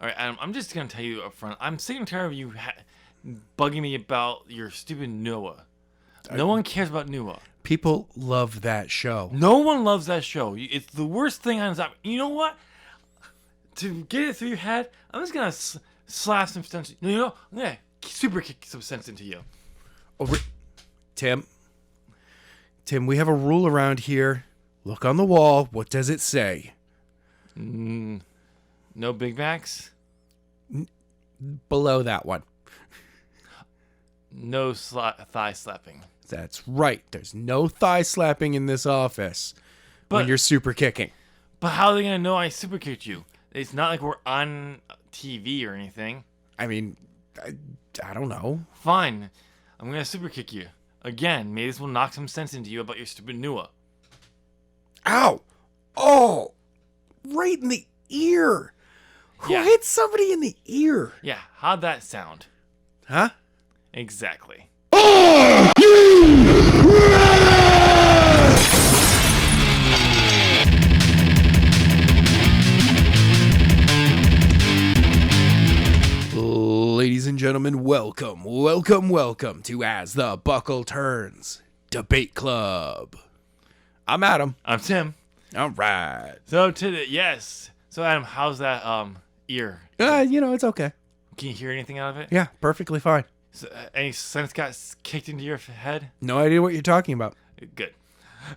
All right, Adam, I'm just going to tell you up front. I'm sick and tired of you bugging me about your stupid Noah. No one cares about Noah. People love that show. No one loves that show. It's the worst thing on top. You know what? To get it through your head, I'm just going to slap some sense. I'm going to super kick some sense into you. Tim, we have a rule around here. Look on the wall. What does it say? No Big Macs? Below that one. No thigh slapping. That's right. There's no thigh slapping in this office when you're super kicking. But how are they going to know I super kicked you? It's not like we're on TV or anything. I mean, I don't know. Fine. I'm going to super kick you. Again, maybe this will knock some sense into you about your stupid Noah. Ow! Oh! Right in the ear! Who hit somebody in the ear? Yeah, how'd that sound? Huh? Exactly. Ladies and gentlemen, welcome to As the Buckle Turns Debate Club. I'm Adam. I'm Tim. All right. So Adam, how's that ear? It's okay. Can you hear anything out of it? Yeah, perfectly fine. So, any sense got kicked into your head? No idea what you're talking about. Good.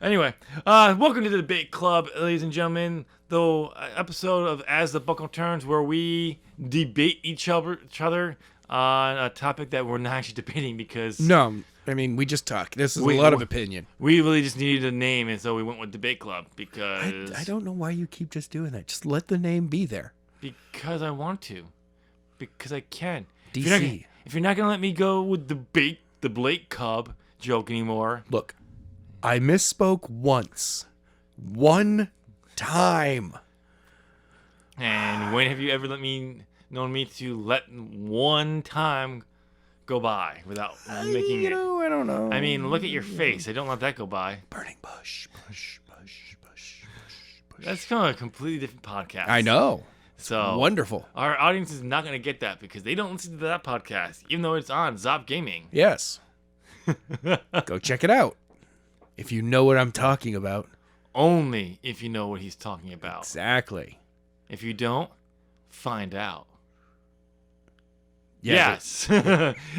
Anyway, welcome to the Debate Club, ladies and gentlemen. The episode of As the Buckle Turns, where we debate each other on a topic that we're not actually debating because... No, I mean, we just talk. This is a lot of opinion. We really just needed a name, and so we went with Debate Club because... I don't know why you keep just doing that. Just let the name be there. Because I want to. Because I can. DC. If you're not going to let me go with the Blake Cub joke anymore... Look, I misspoke once. One time. And when have you ever known me to let one time go by without making it? I don't know. I mean, look at your face. I don't let that go by. Burning bush. That's kind of a completely different podcast. I know. So wonderful. Our audience is not going to get that because they don't listen to that podcast, even though it's on Zop Gaming. Yes. Go check it out. If you know what I'm talking about. Only if you know what he's talking about. Exactly. If you don't, find out. Yeah, yes.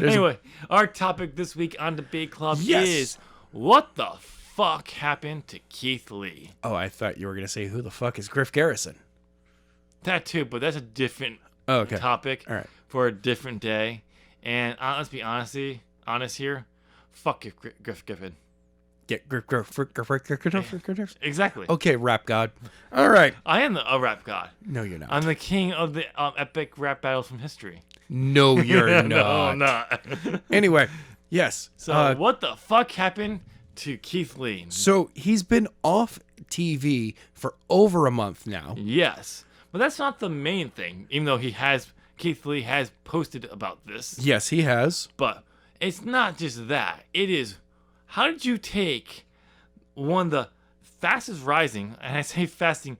Anyway, our topic this week on Debate Club is what the fuck happened to Keith Lee? Oh, I thought you were going to say who the fuck is Griff Garrison. That too, but that's a different topic for a different day. And let's be honest here. Fuck Griff Giffen. Get Griff. Exactly. Okay, rap god. All right. I am a rap god. No, you're not. I'm the king of the epic rap battles from history. No, you're not. No, I'm not. Anyway, yes. So what the fuck happened to Keith Lee? So he's been off TV for over a month now. Yes. But that's not the main thing, even though Keith Lee has posted about this. Yes, he has. But it's not just that. It is, how did you take one of the fastest rising, and I say fasting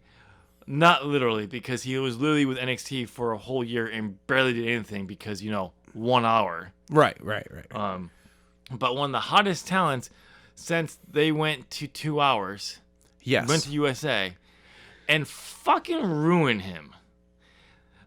not literally because he was literally with NXT for a whole year and barely did anything because, 1 hour. Right. But one of the hottest talents since they went to 2 hours. Yes. Went to USA. And fucking ruin him.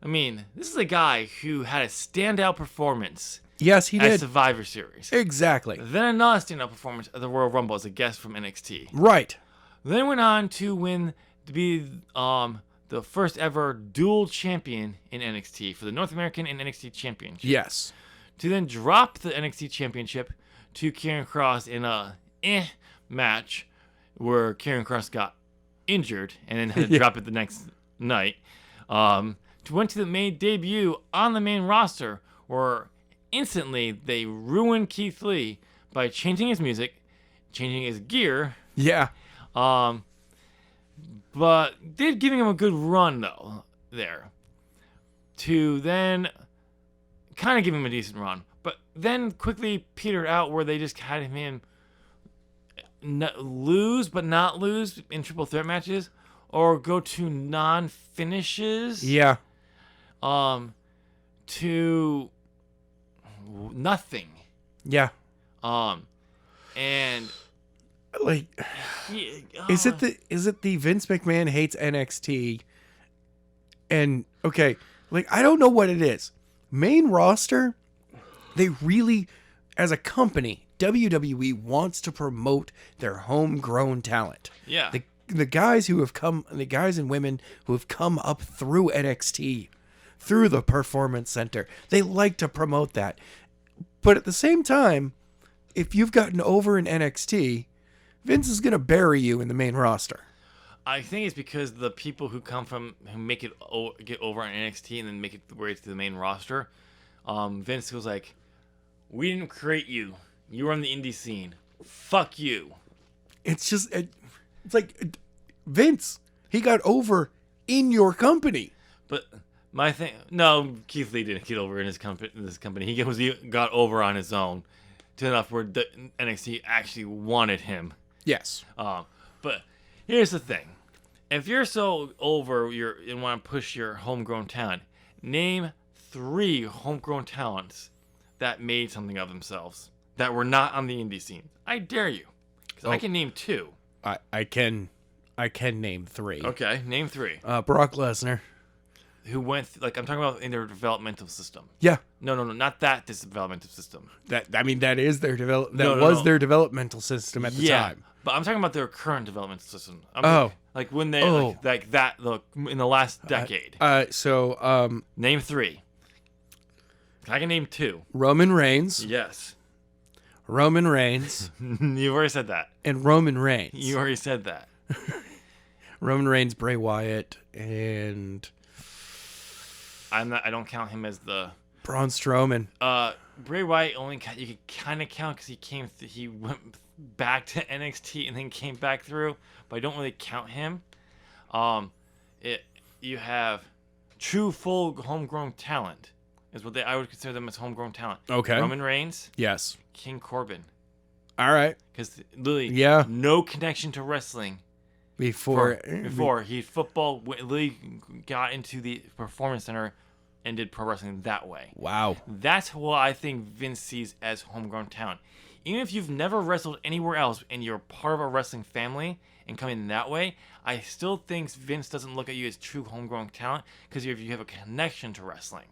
I mean, this is a guy who had a standout performance. Yes, he did. At Survivor Series. Exactly. Then another standout performance at the Royal Rumble as a guest from NXT. Right. Then went on to be the first ever dual champion in NXT for the North American and NXT Championship. Yes. To then drop the NXT Championship to Karrion Kross in a match where Karrion Kross got injured and then had to drop it the next night. Went to the main debut on the main roster where instantly they ruined Keith Lee by changing his music, changing his gear. Yeah. But did giving him a good run though there. To then kind of give him a decent run, but then quickly petered out where they just had him lose but not lose in triple threat matches or go to non-finishes. Yeah. to nothing. Yeah. And Like, is it the Vince McMahon hates NXT? And okay, like I don't know what it is. Main roster, they really, as a company, WWE wants to promote their homegrown talent. Yeah. The guys and women who have come up through NXT, through the Performance Center, they like to promote that. But at the same time, if you've gotten over in NXT, Vince is going to bury you in the main roster. I think it's because the people who make it get over on NXT and then make it where it's to the main roster, Vince was like, "We didn't create you. You were on the indie scene. Fuck you." It's just, it's like, Vince, he got over in your company. But my thing, no, Keith Lee didn't get over in his company. He got over on his own, to enough where the NXT actually wanted him. Yes. But here's the thing: if you're so over and want to push your homegrown talent, name 3 homegrown talents that made something of themselves that were not on the indie scene. I dare you, because I can name 2. I can name 3. Okay, name 3. Brock Lesnar. Who went I'm talking about in their developmental system. Yeah. No, not that developmental system. That is their No. their developmental system at the time. But I'm talking about their current developmental system. Like when they like that in the last decade. Name 3. I can name 2. Roman Reigns. Yes. Roman Reigns. You've already said that. And Roman Reigns. You already said that. Kind Reigns, Bray Wyatt, and I don't count him as the Braun Strowman. Bray Wyatt you can kind of count because he went back to NXT and then came back through, but I don't really count him. You have true full homegrown talent is what I would consider them as homegrown talent. Okay. Roman Reigns. Yes. King Corbin. All right. Because literally, no connection to wrestling. Before he literally got into the Performance Center and did pro wrestling that way. Wow. That's what I think Vince sees as homegrown talent. Even if you've never wrestled anywhere else and you're part of a wrestling family and come in that way, I still think Vince doesn't look at you as true homegrown talent because you have a connection to wrestling.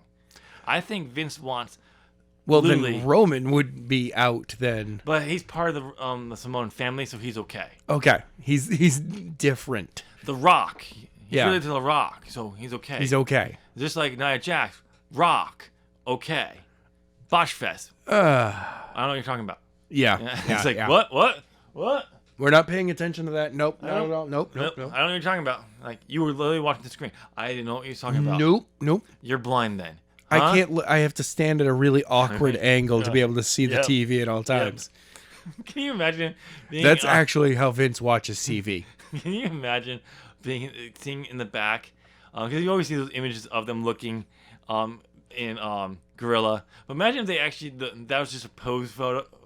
I think Vince wants... Well, then Roman would be out then. But he's part of the Samoan family, so he's okay. Okay. He's different. The Rock. He's related to The Rock, so he's okay. He's okay. Just like Nia Jax. Rock. Okay. Boschfest. I don't know what you're talking about. Yeah. It's like, yeah. What? We're not paying attention to that. Nope. Not at all. Nope. I don't know what you're talking about. Like, you were literally watching the screen. I didn't know what you were talking about. Nope. You're blind then. Huh? I can't. I have to stand at a really awkward angle to be able to see the TV at all times. Can you imagine being... That's actually how Vince watches TV. Can you imagine seeing in the back? Because you always see those images of them looking in Gorilla. But imagine if they actually... that was just a pose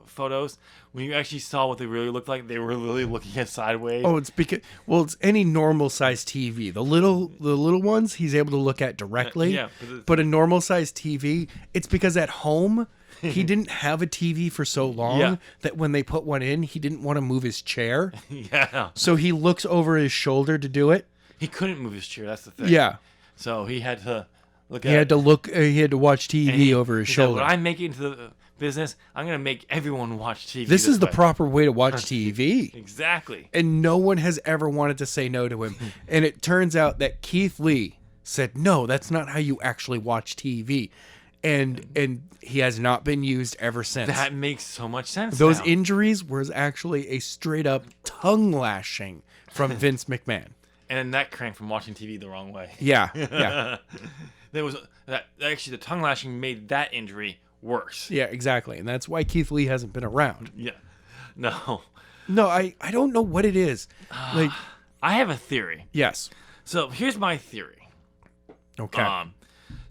photos. When you actually saw what they really looked like, they were literally looking at sideways. Oh, it's because it's any normal sized TV. The little ones he's able to look at directly. But a normal sized TV, it's because at home he didn't have a TV for so long that when they put one in, he didn't want to move his chair. So he looks over his shoulder to do it. He couldn't move his chair. That's the thing. Yeah. So he had to look at. He had to look. He had to watch TV over his shoulder. When I make it into the business, I'm gonna make everyone watch TV. This is the proper way to watch TV. Exactly. And no one has ever wanted to say no to him. And it turns out that Keith Lee said, no, that's not how you actually watch TV. And he has not been used ever since. That makes so much sense. Those injuries was actually a straight up tongue lashing from Vince McMahon. And that crank from watching TV the wrong way. Yeah. There was that actually the tongue lashing made that injury worse. Yeah, exactly. And that's why Keith Lee hasn't been around. Yeah. No, I don't know what it is. Like, I have a theory. Yes. So here's my theory. Okay.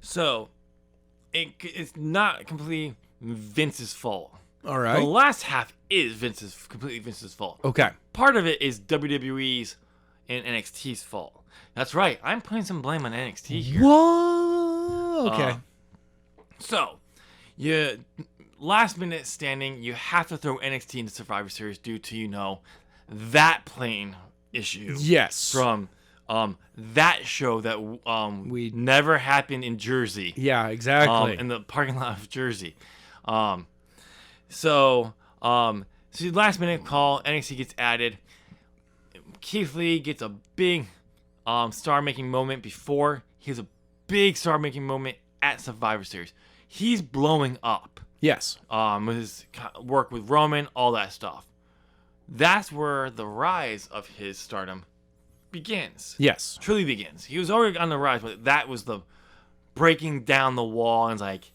So it's not completely Vince's fault. All right. The last half is completely Vince's fault. Okay. Part of it is WWE's and NXT's fault. That's right. I'm putting some blame on NXT here. What? Oh, okay. So, last minute standing, you have to throw NXT into Survivor Series due to, that plane issue. Yes. From that show that We never happened in Jersey. Yeah, exactly. In the parking lot of Jersey. So last minute call, NXT gets added. Keith Lee gets a big star making moment before. He has a big star making moment at Survivor Series. He's blowing up. Yes. With his work with Roman, all that stuff. That's where the rise of his stardom begins. Yes. Truly begins. He was already on the rise, but that was the breaking down the wall, and it's like,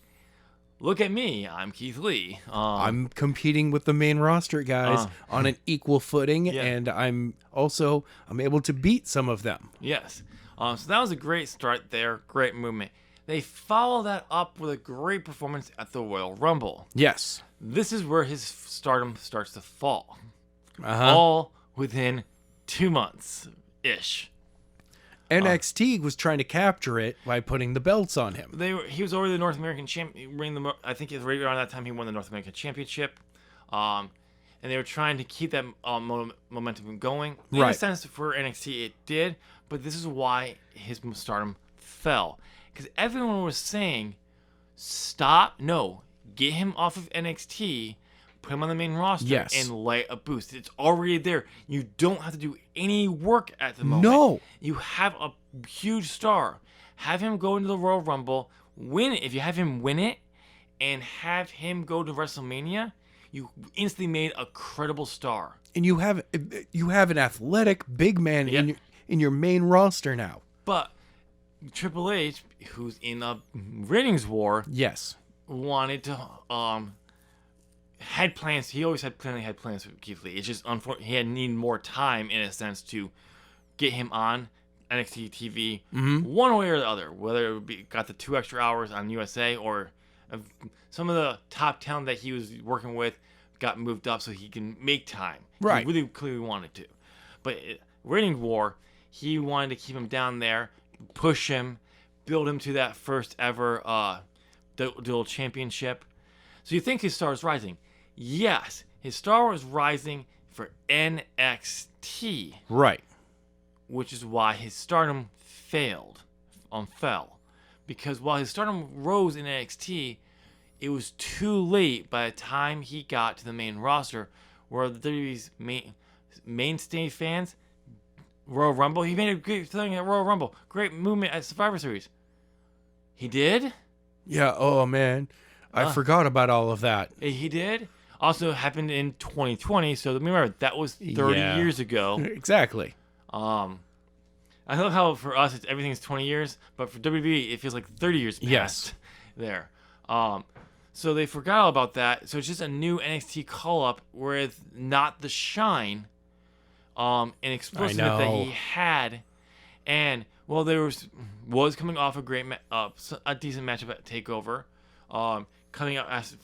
look at me, I'm Keith Lee. I'm competing with the main roster guys on an equal footing, Yeah. and I'm able to beat some of them. Yes. So that was a great start there. Great movement. They follow that up with a great performance at the Royal Rumble. Yes. This is where his stardom starts to fall. Uh-huh. All within 2 months-ish. NXT was trying to capture it by putting the belts on him. He was already the North American champion. I think right around that time he won the North American Championship. And they were trying to keep that momentum going. In a sense, for NXT, it did. But this is why his stardom fell. Because everyone was saying, get him off of NXT, put him on the main roster, and light a boost. It's already there. You don't have to do any work at the moment. No. You have a huge star. Have him go into the Royal Rumble, win it. If you have him win it, and have him go to WrestleMania, you instantly made a credible star. And you have an athletic big man in your main roster now. But Triple H, who's in a ratings war, Yes. wanted to had plans. He always had plans for Keith Lee. It's just he had need more time in a sense to get him on NXT TV one way or the other. Whether it got the 2 extra hours on USA or some of the top talent that he was working with got moved up so he can make time. Right. He really clearly wanted to. But rating war, he wanted to keep him down there, push him, build him to that first ever dual championship. So you think his star is rising? Yes, his star was rising for NXT. Right. Which is why his stardom fell. Because while his stardom rose in NXT, it was too late by the time he got to the main roster, where the WWE's mainstay fans, Royal Rumble, he made a great thing at Royal Rumble. Great movement at Survivor Series. He did? Yeah, oh man. I forgot about all of that. He did? Also happened in 2020, so remember, that was 30 years ago. Exactly. I love how for us everything's 20 years, but for WWE it feels like 30 years past there. So they forgot about that. So it's just a new NXT call-up with not the shine and explosiveness that he had. And well, there was coming off a decent matchup at TakeOver, coming out as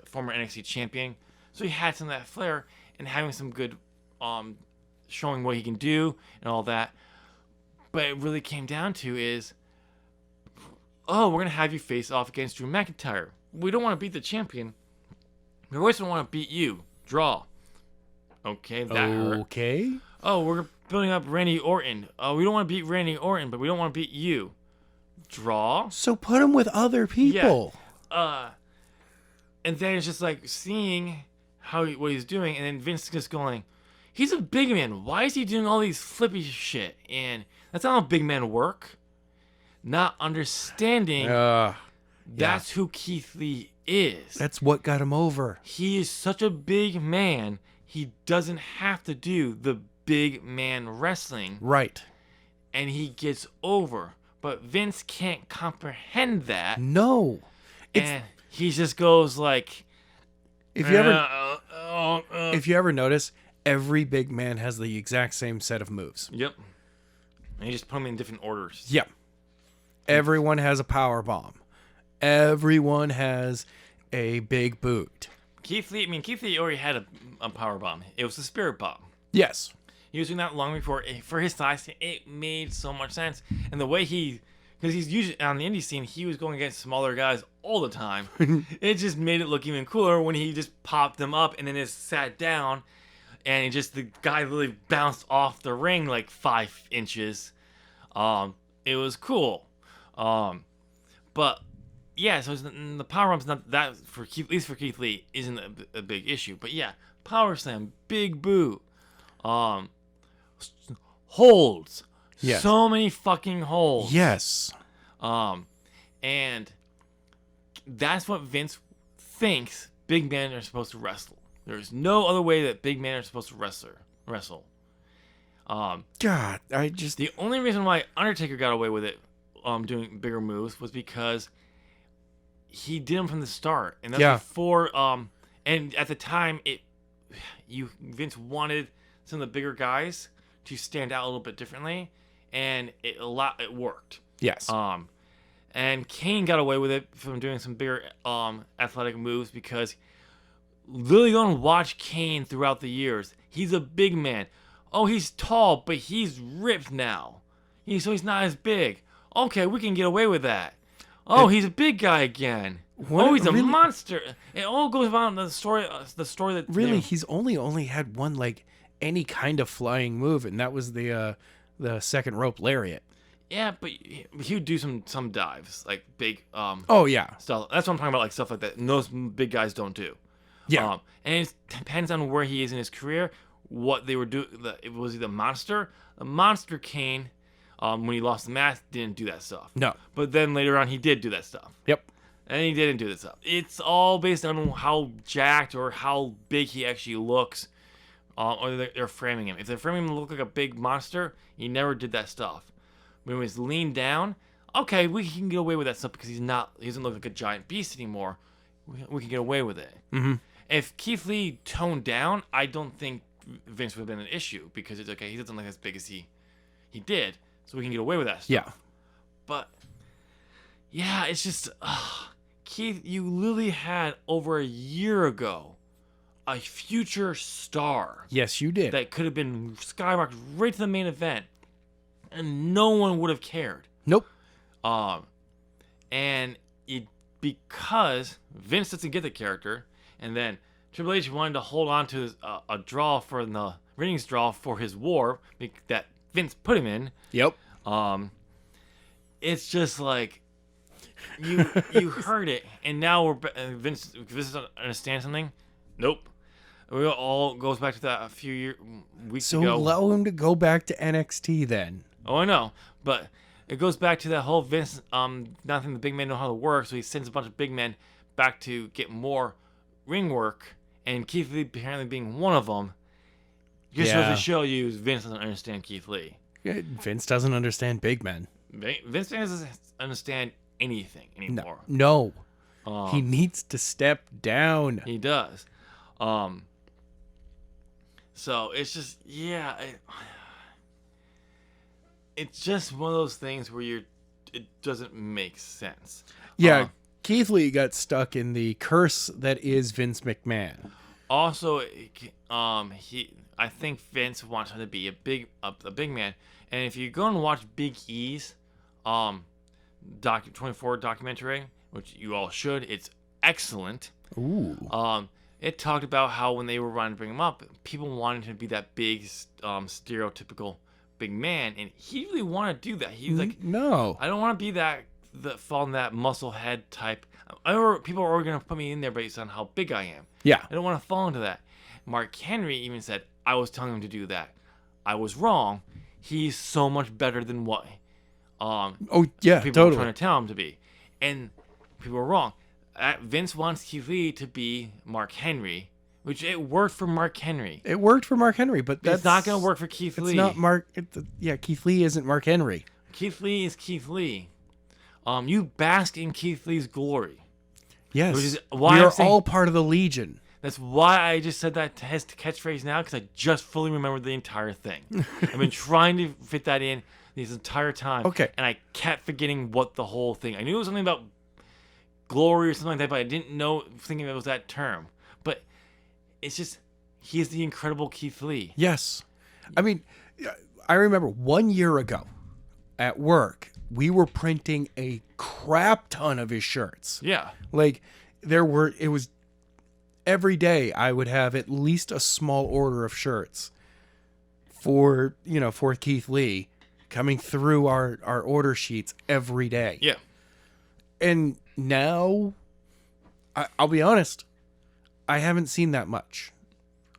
former NXT champion. So he had some of that flair and having some good showing what he can do and all that. But it really came down to is, we're going to have you face off against Drew McIntyre. We don't want to beat the champion. We always don't want to beat you. Draw. Okay, that hurt. Okay. Oh, we're building up Randy Orton. Oh, we don't want to beat Randy Orton, but we don't want to beat you. Draw. So put him with other people. Yeah. And then it's just like seeing what he's doing, and then Vince just going, he's a big man. Why is he doing all these flippy shit? And that's not how big men work. Not understanding that's who Keith Lee is. That's what got him over. He is such a big man, he doesn't have to do the big man wrestling. Right. And he gets over. But Vince can't comprehend that. No. And he just goes like, if you ever notice, every big man has the exact same set of moves. Yep. And you just put them in different orders. Yep. Everyone has a power bomb. Everyone has a big boot. Keith Lee already had a power bomb. It was the spirit bomb. Yes. He was doing that long before. For his size, it made so much sense. And the way he because he's usually on the indie scene. He was going against smaller guys all the time. It just made it look even cooler when he just popped them up and then just sat down, and the guy literally bounced off the ring like 5 inches. It was cool. But yeah, so the power bump's not that for Keith, at least for Keith Lee, isn't a big issue. But yeah, power slam, big boo, holds. Yes. So many fucking holds. Yes. And that's what Vince thinks big men are supposed to wrestle. There's no other way that big men are supposed to wrestle. God, The only reason why Undertaker got away with it, doing bigger moves, was because he did them from the start, and that's before. And at the time, Vince wanted some of the bigger guys to stand out a little bit differently, and it worked. Yes. And Kane got away with it from doing some bigger athletic moves because literally go and watch Kane throughout the years. He's a big man. Oh, he's tall, but he's ripped now. So he's not as big. Okay, we can get away with that. Oh, he's a big guy again. He's a monster. It all goes around the story. The story that really he's only had one like any kind of flying move, and that was the second rope lariat. Yeah, but he would do some dives, like big oh yeah, stuff. That's what I'm talking about, like stuff like that. Those big guys don't do. Yeah. And it depends on where he is in his career, what they were doing. Was he the monster? The monster Kane, when he lost the mask, didn't do that stuff. No. But then later on, he did do that stuff. Yep. And he didn't do that stuff. It's all based on how jacked or how big he actually looks, or they're framing him. If they're framing him to look like a big monster, he never did that stuff. When he was leaned down, okay, we can get away with that stuff because he doesn't look like a giant beast anymore. We can get away with it. Mm-hmm. If Keith Lee toned down, I don't think Vince would have been an issue because it's okay. He doesn't look as big as he did, so we can get away with that stuff. Yeah. But yeah, it's just Keith. You literally had over a year ago a future star. Yes, you did. That could have been skyrocketed right to the main event, and no one would have cared. Nope. Because Vince doesn't get the character, and then Triple H wanted to hold on to a draw for the ratings draw for his war that Vince put him in. Yep. It's just like you heard it, and now Vince doesn't understand something. Nope. It all goes back to that a few weeks ago. So allow him to go back to NXT then. Oh, I know, but it goes back to that whole Vince not thinking the big men know how to work, so he sends a bunch of big men back to get more ring work, and Keith Lee apparently being one of them. Just to show you, Vince doesn't understand Keith Lee. Vince doesn't understand big men. Vince doesn't understand anything anymore. No. He needs to step down. He does. So it's just it's just one of those things where it doesn't make sense. Yeah, Keith Lee got stuck in the curse that is Vince McMahon. Also, I think Vince wants him to be a big man, and if you go and watch Big E's 24 documentary, which you all should, it's excellent. Ooh. It talked about how when they were trying to bring him up, people wanted him to be that big, stereotypical big man, and he really wanted to do that. He was like, no, I don't want to be that fall in that muscle head type. People are already going to put me in there based on how big I am. Yeah. I don't want to fall into that. Mark Henry even said, I was telling him to do that. I was wrong. He's so much better than what people were trying to tell him to be. And people were wrong. Vince wants Keith Lee to be Mark Henry, which it worked for Mark Henry. It worked for Mark Henry, but that's it's not going to work for Keith Lee. It's not Mark. Keith Lee isn't Mark Henry. Keith Lee is Keith Lee. You bask in Keith Lee's glory. Yes. Which is why we're all part of the Legion. That's why I just said that his catchphrase now, because I just fully remembered the entire thing. I've been trying to fit that in this entire time. Okay. And I kept forgetting what the whole thing. I knew it was something about glory or something like that, but I didn't know, thinking it was that term. But it's just, he is the incredible Keith Lee. Yes. I mean, I remember 1 year ago at work, we were printing a crap ton of his shirts. Yeah. Like it was every day I would have at least a small order of shirts for Keith Lee coming through our order sheets every day. Yeah. And now, I'll be honest, I haven't seen that much.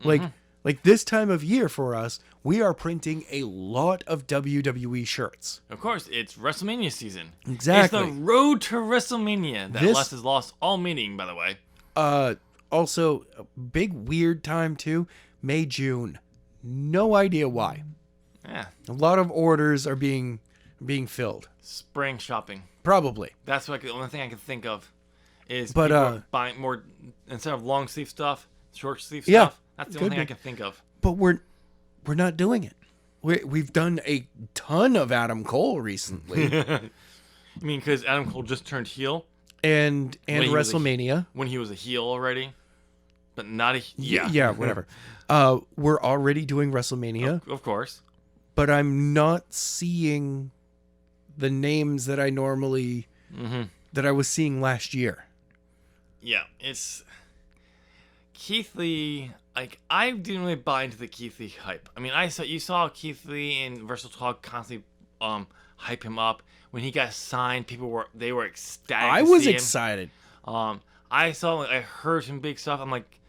Like this time of year for us, we are printing a lot of WWE shirts. Of course, it's WrestleMania season. Exactly. It's the road to WrestleMania that Les has lost all meaning, by the way. Also, a big weird time too, May, June. No idea why. Yeah. A lot of orders are being filled. Spring shopping. Probably. That's like the only thing I can think of is people are buying more instead of long sleeve stuff, short sleeve stuff. That's the only thing I can think of. But we're not doing it. We've done a ton of Adam Cole recently. I mean, because Adam Cole just turned heel. And WrestleMania. When he was a heel already. But not a... Yeah, whatever. We're already doing WrestleMania. Of course. But I'm not seeing the names that I normally... that I was seeing last year. Yeah, it's... Keith Lee... Like, I didn't really buy into the Keith Lee hype. I mean, you saw Keith Lee and Versatile Talk constantly hype him up. When he got signed, people were ecstatic. I was excited. I heard some big stuff. I'm like,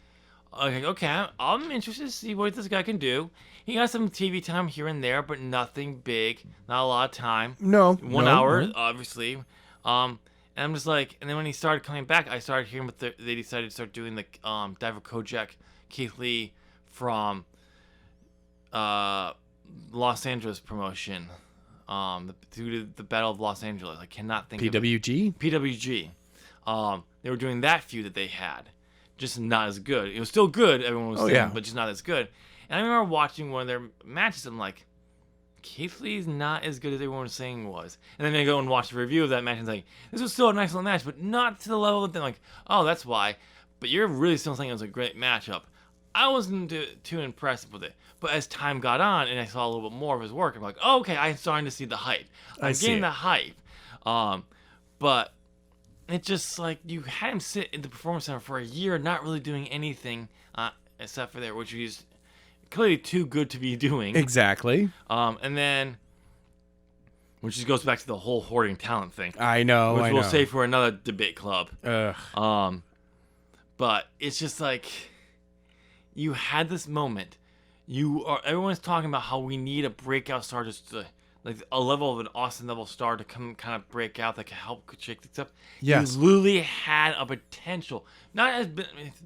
okay, I'm interested to see what this guy can do. He got some TV time here and there, but nothing big. Not a lot of time. No. 1 hour, obviously. And I'm just like, and then when he started coming back, I started hearing they decided to start doing the Diver Kojak, Keith Lee from Los Angeles promotion. Due to the Battle of Los Angeles. I cannot think PWG? of it. PWG. They were doing that feud that they had. Just not as good. It was still good, everyone was saying, but just not as good. And I remember watching one of their matches, I'm like, Keith Lee's not as good as everyone was saying he was. And then I go and watch the review of that match and it's like, this was still a nice little match, but not to the level that they're like, oh, that's why. But you're really still saying it was a great matchup. I wasn't too impressed with it. But as time got on and I saw a little bit more of his work, I'm like, oh, okay, I'm starting to see the hype. I'm getting the hype. But it's just like you had him sit in the Performance Center for a year not really doing anything except for there, which he's clearly too good to be doing. Exactly. And then, which just goes back to the whole hoarding talent thing. I know. Which we'll save for another debate club. Ugh. But it's just like you had this moment. Everyone's talking about how we need a breakout star, just like a level of an Austin level star to come kind of break out that can help shake things up. Yes. You literally had a potential, not as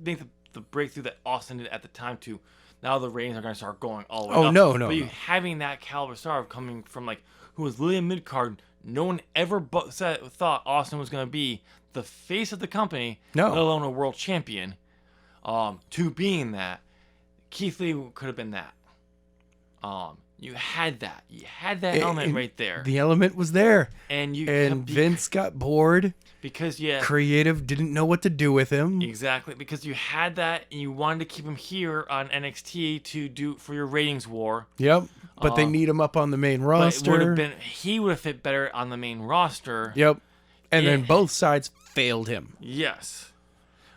being the breakthrough that Austin did at the time. To now the ratings are going to start going all the way up. No. But you having that caliber star coming from like who was literally a mid card. No one ever thought Austin was going to be the face of the company, let alone a world champion. To being that, Keith Lee could have been that. You had that. You had that element right there. The element was there. And Vince got bored. Because, creative didn't know what to do with him. Exactly. Because you had that and you wanted to keep him here on NXT to do for your ratings war. Yep. But they need him up on the main roster. He would have fit better on the main roster. Yep. And then both sides failed him. Yes.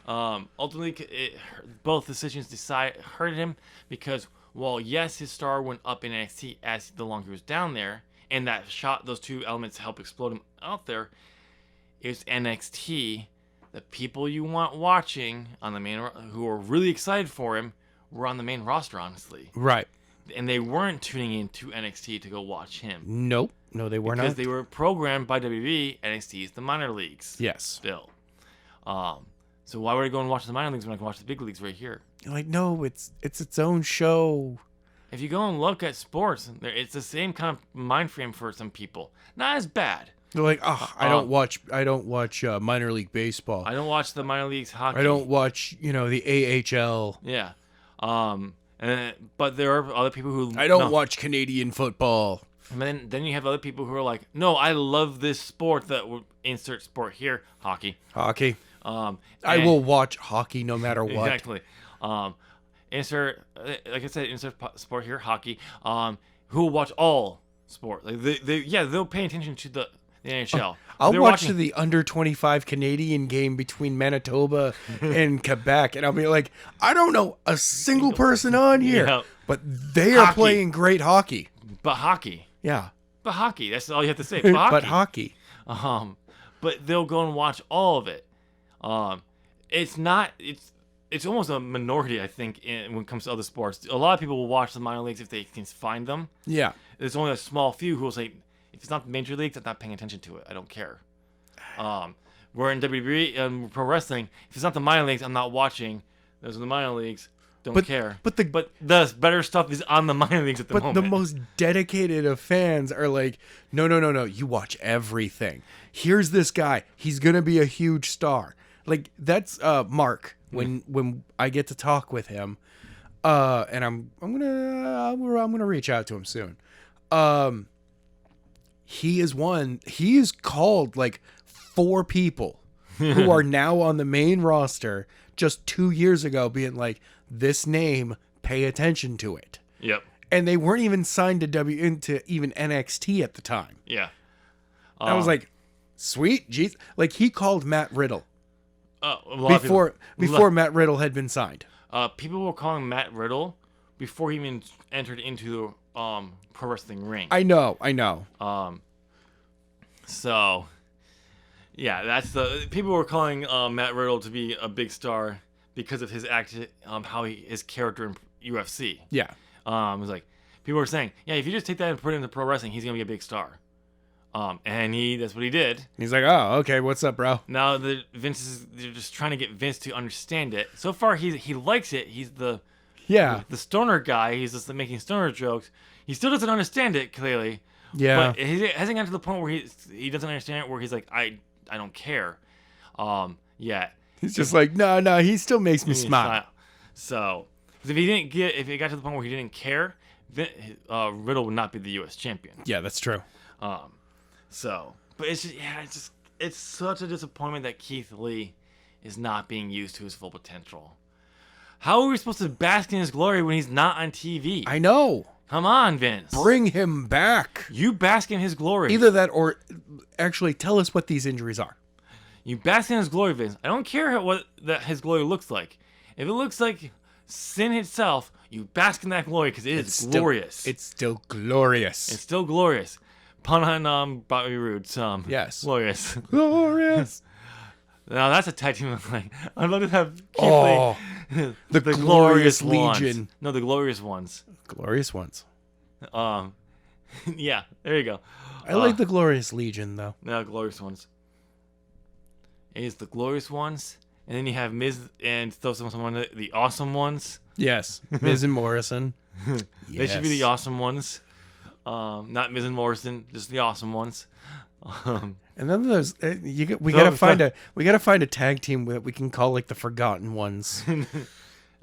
Ultimately, both decisions hurt him because, well, yes, his star went up in NXT as the longer he was down there, and those two elements helped explode him out there. It's NXT. The people you want watching on the main, who are really excited for him, were on the main roster, honestly. Right. And they weren't tuning into NXT to go watch him. Nope. No, they were not. Because they were programmed by WWE. NXT is the minor leagues. Yes. Still. So why would I go and watch the minor leagues when I can watch the big leagues right here? You're like, no, it's its own show. If you go and look at sports, it's the same kind of mind frame for some people. Not as bad. They're like, I don't watch minor league baseball. I don't watch the minor leagues hockey. I don't watch, the AHL. Yeah. But there are other people who I don't watch Canadian football. And then you have other people who are like, no, I love this sport that will insert sport here, hockey. Hockey. I will watch hockey no matter what. Exactly. Insert, like I said, insert sport here, hockey. Who will watch all sport? Like they'll pay attention to the NHL. I'll They're watch watching- the under 25 Canadian game between Manitoba and Quebec, and I'll be like, I don't know a single person on here, Yeah. but they are Hockey. playing great hockey. But hockey. Yeah, But hockey. That's all you have to say. But hockey. but hockey. But they'll go and watch all of it. It's almost a minority, I think, when it comes to other sports. A lot of people will watch the minor leagues if they can find them. Yeah, There's only a small few who will say, if it's not the major leagues, I'm not paying attention to it. I don't care. We're in WWE and pro wrestling. If it's not the minor leagues, I'm not watching. Those are the minor leagues. Don't care. But the better stuff is on the minor leagues at the moment. the most dedicated of fans are like, no. You watch everything. Here's this guy. He's gonna be a huge star. Like that's Mark. When I get to talk with him, and I'm gonna reach out to him soon. He is called like 4 people who are now on the main roster just 2 years ago being like, this name, pay attention to it. Yep. And they weren't even signed to into even NXT at the time. Yeah. I was like, sweet, jeez. Like he called Matt Riddle Before before Matt Riddle had been signed. people were calling Matt Riddle before he even entered into the pro wrestling ring. I know. So yeah, that's the people were calling Matt Riddle to be a big star because of his his character in UFC. Yeah. It was like people were saying, yeah, if you just take that and put it into pro wrestling, he's gonna be a big star. And that's what he did. He's like, oh, okay, what's up, bro? Now they're just trying to get Vince to understand it. So far, he likes it. He's the stoner guy. He's just making stoner jokes. He still doesn't understand it clearly. Yeah. But he hasn't gotten to the point where he doesn't understand it. Where he's like, I don't care. Yeah. He's just like, no. He still makes me smile. So if it got to the point where he didn't care, Riddle would not be the U.S. champion. Yeah, that's true. But it's such a disappointment that Keith Lee is not being used to his full potential. How are we supposed to bask in his glory when he's not on TV? I know. Come on, Vince. Bring him back. You bask in his glory. Either that or actually tell us what these injuries are. You bask in his glory, Vince. I don't care what his glory looks like. If it looks like sin itself, you bask in that glory because it's glorious. It's still glorious. It's still glorious. Pun on Bobby Roode's yes. Glorious. Glorious. Now that's a tag team. Like, I'd love to have Keith Lee. The Glorious ones. Legion. No, the Glorious Ones. Glorious ones. Yeah, there you go. I like the Glorious Legion, though. No, Glorious Ones. It is the Glorious Ones. And then you have Miz and someone, the Awesome Ones. Yes. Miz and Morrison. They should be the Awesome Ones. Not Miz and Morrison, just the Awesome Ones. And then there's we gotta find a tag team that we can call like the Forgotten Ones. I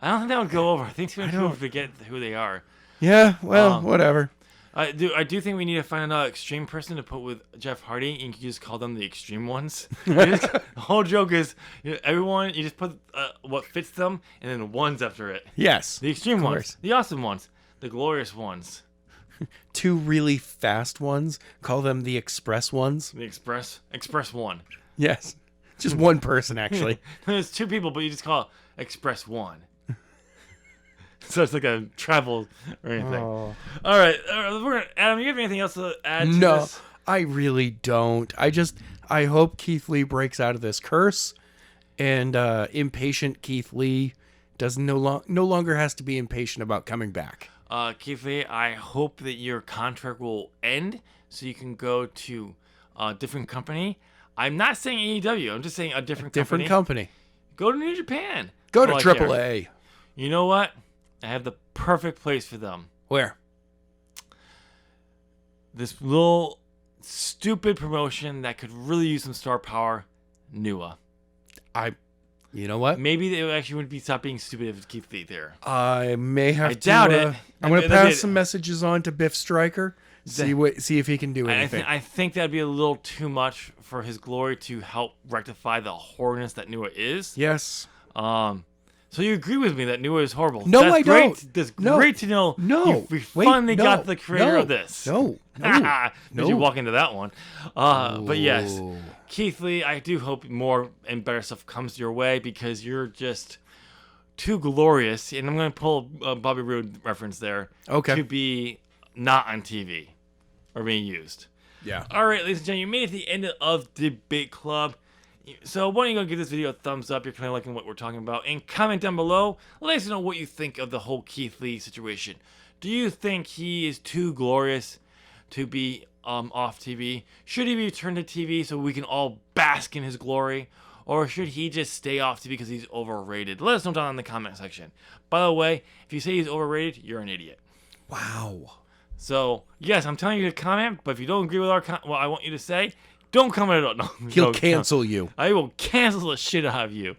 don't think that would go over. I think too many people forget who they are. Yeah, well, whatever. I do think we need to find another extreme person to put with Jeff Hardy, and you can just call them the Extreme Ones. The whole joke is everyone, you just put what fits them, and then ones after it. Yes. The Extreme Ones, the Awesome Ones, the Glorious Ones. 2 really fast ones. Call them the Express Ones. The Express One. Yes. Just one person, actually. There's 2 people, but you just call it Express One. So it's like a travel or anything. Oh. All right. Adam, you have anything else to add to this? No, I really don't. I hope Keith Lee breaks out of this curse, and impatient Keith Lee no longer has to be impatient about coming back. Keith Lee, I hope that your contract will end so you can go to a different company. I'm not saying AEW. I'm just saying a different company. Go to New Japan. Go to AAA. You know what? I have the perfect place for them. Where? This little stupid promotion that could really use some star power. NUA. You know what? Maybe they actually would stop being stupid if Keith Lee there. I may have to. I doubt it. I'm going to pass some messages on to Biff Stryker. See if he can do anything. I think that'd be a little too much for his glory to help rectify the horrorness that NUA is. Yes. So you agree with me that New Way is horrible? No, That's I great. don't. That's No. great to know. No. We Wait, finally no. got the creator No. of this. No. Did you walk into that one? But yes, Ooh. Keith Lee, I do hope more and better stuff comes your way because you're just too glorious. And I'm going to pull a Bobby Roode reference there. Okay. To be not on TV or being used. Yeah. All right, ladies and gentlemen, you made it to the end of Debate Club. So why don't you go give this video a thumbs up? You're kind of liking what we're talking about. And comment down below. Let us know what you think of the whole Keith Lee situation. Do you think he is too glorious to be off TV? Should he be returned to TV so we can all bask in his glory? Or should he just stay off TV because he's overrated? Let us know down in the comment section. By the way, if you say he's overrated, you're an idiot. Wow. So, yes, I'm telling you to comment, but if you don't agree with what I want you to say, don't comment at all. No, He'll don't cancel you. I will cancel the shit out of you.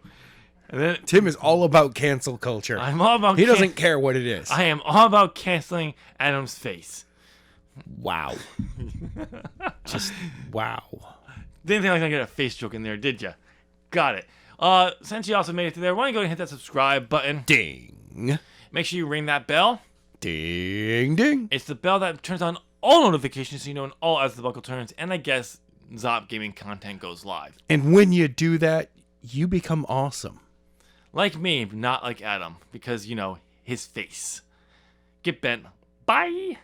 And then Tim is all about cancel culture. I'm all about He doesn't care what it is. I am all about canceling Adam's face. Wow. Just wow. Didn't think I was gonna get a face joke in there, did ya? Got it. Since you also made it to there, why don't you go and hit that subscribe button? Ding. Make sure you ring that bell. Ding, ding. It's the bell that turns on all notifications so you know when all as the buckle turns, and I guess Zop Gaming content goes live. And when you do that, you become awesome. Like me, but not like Adam, because, you know, his face. Get bent. Bye!